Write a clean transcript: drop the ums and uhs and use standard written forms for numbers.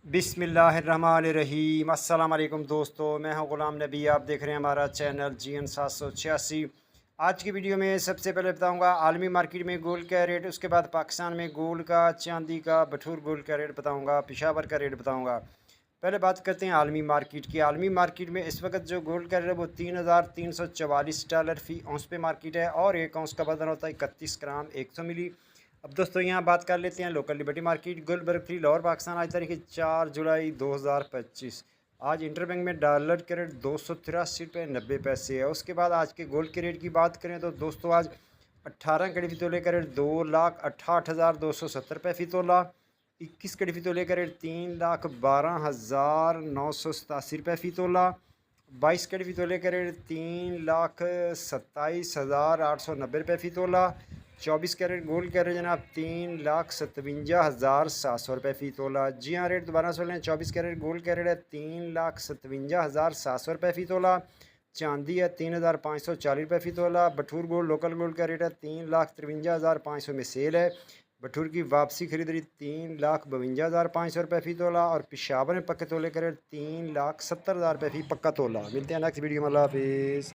बिस्मिल्लाहिर्रहमानिर्रहीम। अस्सलाम वालेकुम दोस्तों, मैं हूं ग़ुलाम नबी। आप देख रहे हैं हमारा चैनल GN 786। आज की वीडियो में सबसे पहले बताऊंगा आलमी मार्केट में गोल्ड का रेट, उसके बाद पाकिस्तान में गोल्ड का, चांदी का, बटूर गोल्ड का रेट बताऊंगा, पेशावर का रेट बताऊंगा। पहले बात करते हैं आलमी मार्केट की। आलमी मार्केट में इस वक्त जो गोल्ड का रेट है वो $3,344 फ़ी औंस पे मार्केट है और एक औंस का वजन होता है 31 ग्राम 100 मिली। अब दोस्तों यहाँ बात कर लेते हैं local liberty market gold barfi Lahore Pakistan. आज तारीख 4 जुलाई 2025। आज इंटरबैंक में डॉलर के रेट 283 रुपये 90 पैसे है। उसके बाद आज के गोल्ड के रेट की बात करें तो दोस्तों आज 18 कड़ी फी तोले का रेट 2,68,270 रुपये फ़ी तोला। 21 कड़ी फी तोले का रेट 3,12,987 रुपये फ़ी तोला। 22 कड़ी फी तोले का रेट 3,27,890 रुपये फ़ी तोला। 24 कैरेट गोल्ड का रेट जनाब 3,57,700 रुपये फ़ी तोला। जी हाँ, रेट दोबारा सुन लें। 24 कैरेट गोल्ड का रेट है 3,57,700 रुपये फ़ी तोला। चांदी है 3,540 रुपये फ़ी तोला। बटूर गोल्ड लोकल गोल्ड का रेट है 3,53,500 में सेल है। बटूर की वापसी खरीदारी 3,52,500 रुपये फ़ी तोला। और पेशावर में पक्के तोले का रेट 3,70,000 रुपये फ़ी पक्का तोला। मिलते हैं नेक्स्ट वीडियो में। अल्लाह हाफिज़।